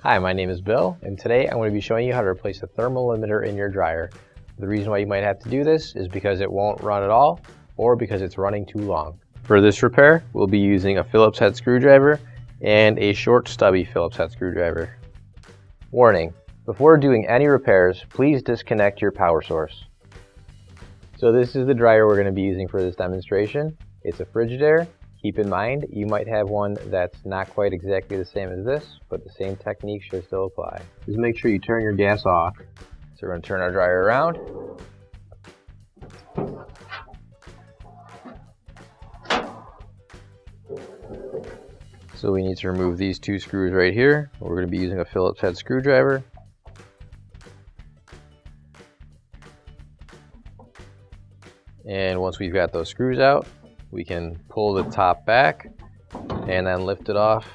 Hi, my name is Bill, and today I'm going to be showing you how to replace a thermal limiter in your dryer. The reason why you might have to do this is because it won't run at all, or because it's running too long. For this repair, we'll be using a Phillips head screwdriver and a short stubby Phillips head screwdriver. Warning: before doing any repairs, please disconnect your power source. So this is the dryer we're going to be using for this demonstration. It's a Frigidaire. Keep in mind, you might have one that's not quite exactly the same as this, but the same technique should still apply. Just make sure you turn your gas off. So we're going to turn our dryer around. So we need to remove these two screws right here. We're going to be using a Phillips head screwdriver. And once we've got those screws out, we can pull the top back and then lift it off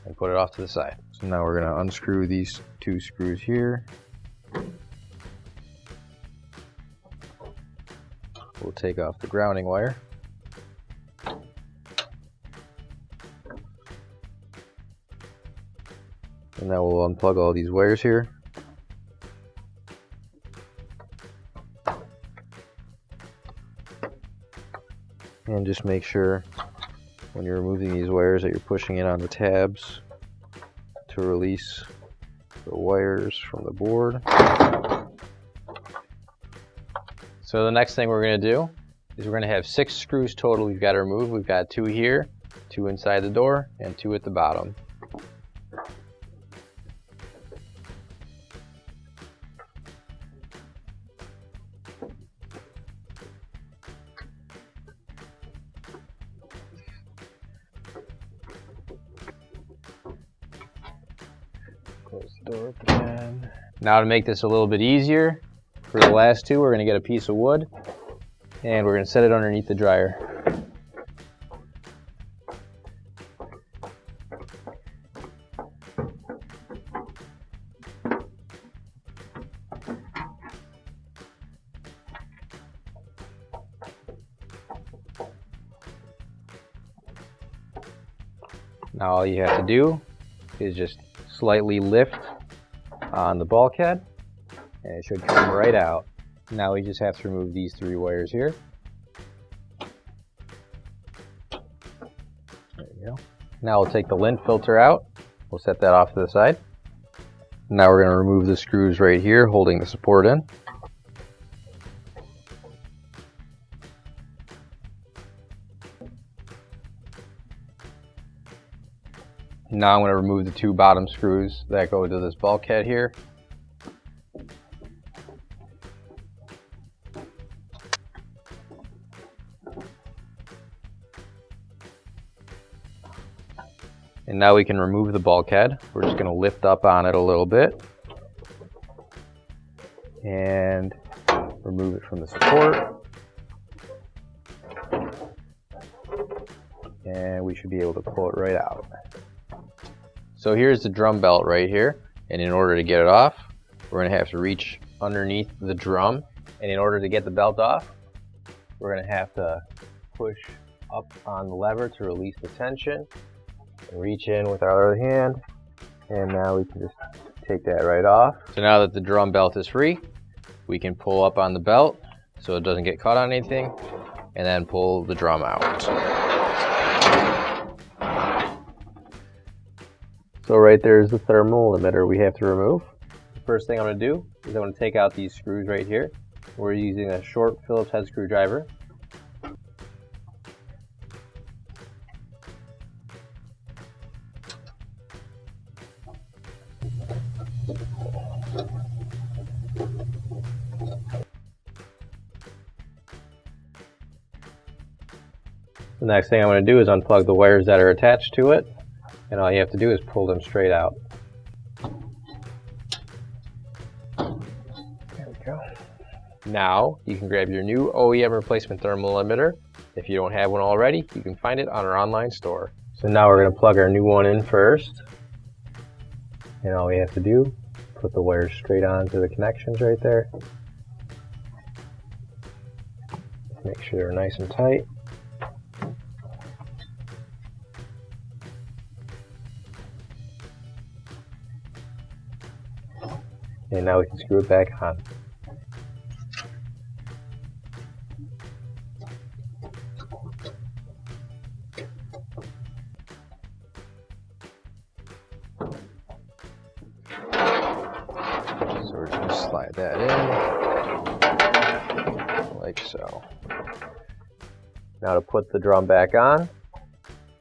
and put it off to the side. So now we're going to unscrew these two screws here. We'll take off the grounding wire. And now we'll unplug all these wires here. And just make sure when you're removing these wires that you're pushing it on the tabs to release the wires from the board. So the next thing we're going to do is we're going to have 6 screws total we've got to remove. We've got 2 here, 2 inside the door, and 2 at the bottom. Close the door at the end. Now to make this a little bit easier, for the last 2 we're going to get a piece of wood and we're going to set it underneath the dryer. Now all you have to do is just slightly lift on the bulkhead and it should come right out. Now we just have to remove these 3 wires here. There you go. Now we'll take the lint filter out. We'll set that off to the side. Now we're going to remove the screws right here holding the support in. Now I'm going to remove the 2 bottom screws that go to this bulkhead here. And now we can remove the bulkhead. We're just going to lift up on it a little bit and remove it from the support. And we should be able to pull it right out. So here's the drum belt right here, and in order to get it off, we're going to have to reach underneath the drum, and in order to get the belt off, we're going to have to push up on the lever to release the tension, and reach in with our other hand, and now we can just take that right off. So now that the drum belt is free, we can pull up on the belt so it doesn't get caught on anything, and then pull the drum out. So right there is the thermal limiter we have to remove. The first thing I'm going to do is I'm going to take out these screws right here. We're using a short Phillips head screwdriver. The next thing I'm going to do is unplug the wires that are attached to it. And all you have to do is pull them straight out. There we go. Now you can grab your new OEM replacement thermal limiter. If you don't have one already, you can find it on our online store. So now we're going to plug our new one in first. And all we have to do, put the wires straight onto the connections right there. Make sure they're nice and tight. And now we can screw it back on. So we're just going to slide that in, like so. Now to put the drum back on,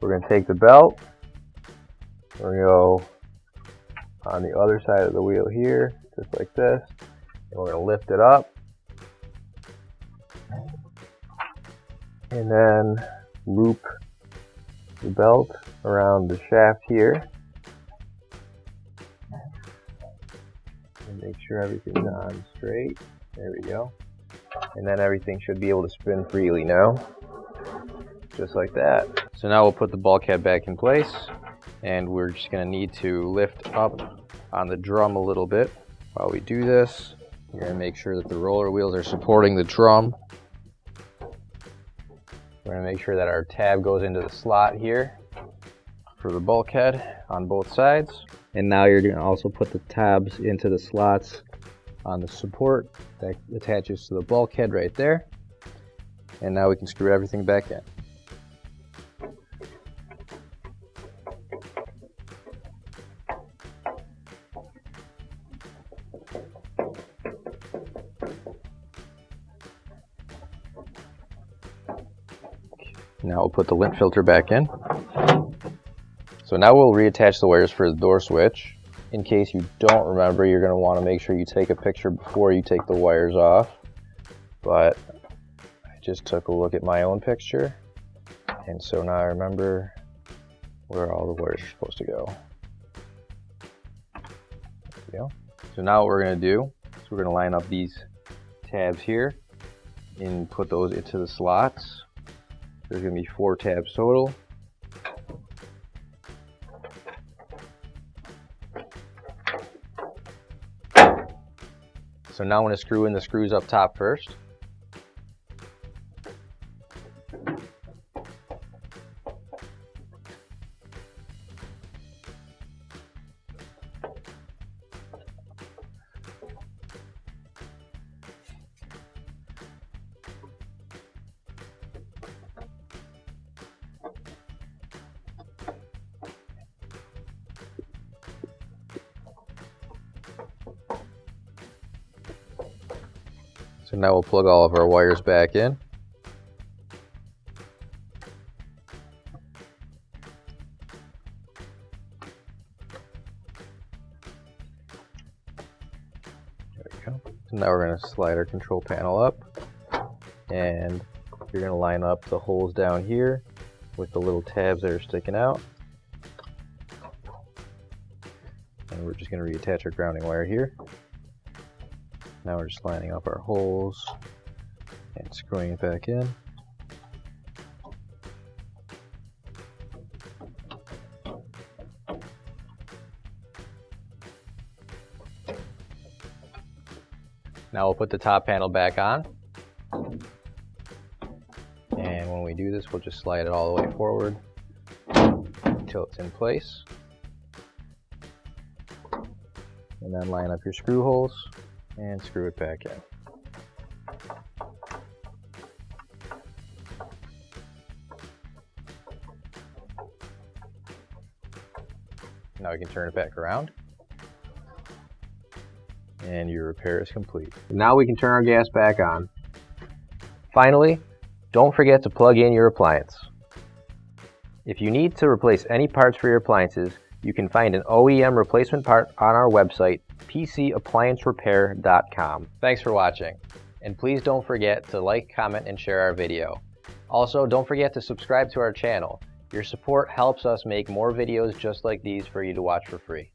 we're going to take the belt, we're going to go on the other side of the wheel here, just like this, and we're going to lift it up, and then loop the belt around the shaft here, and make sure everything's on straight. There we go. And then everything should be able to spin freely now, just like that. So now we'll put the bulkhead back in place, and we're just going to need to lift up on the drum a little bit. While we do this, you're going to make sure that the roller wheels are supporting the drum. We're going to make sure that our tab goes into the slot here for the bulkhead on both sides. And now you're going to also put the tabs into the slots on the support that attaches to the bulkhead right there. And now we can screw everything back in. Now we'll put the lint filter back in. So now we'll reattach the wires for the door switch. In case you don't remember, you're going to want to make sure you take a picture before you take the wires off. But I just took a look at my own picture, and so now I remember where all the wires are supposed to go. There we go. So now what we're going to do is we're going to line up these tabs here and put those into the slots. There's going to be 4 tabs total. So now I'm going to screw in the screws up top first. So now we'll plug all of our wires back in. There we go. So now we're going to slide our control panel up, and you're going to line up the holes down here with the little tabs that are sticking out. And we're just going to reattach our grounding wire here. Now we're just lining up our holes and screwing it back in. Now we'll put the top panel back on. And when we do this, we'll just slide it all the way forward until it's in place. And then line up your screw holes and screw it back in. Now we can turn it back around, and your repair is complete. Now we can turn our gas back on. Finally, don't forget to plug in your appliance. If you need to replace any parts for your appliances, you can find an OEM replacement part on our website, PCApplianceRepair.com. Thanks for watching, and please don't forget to like, comment, and share our video. Also, don't forget to subscribe to our channel. Your support helps us make more videos just like these for you to watch for free.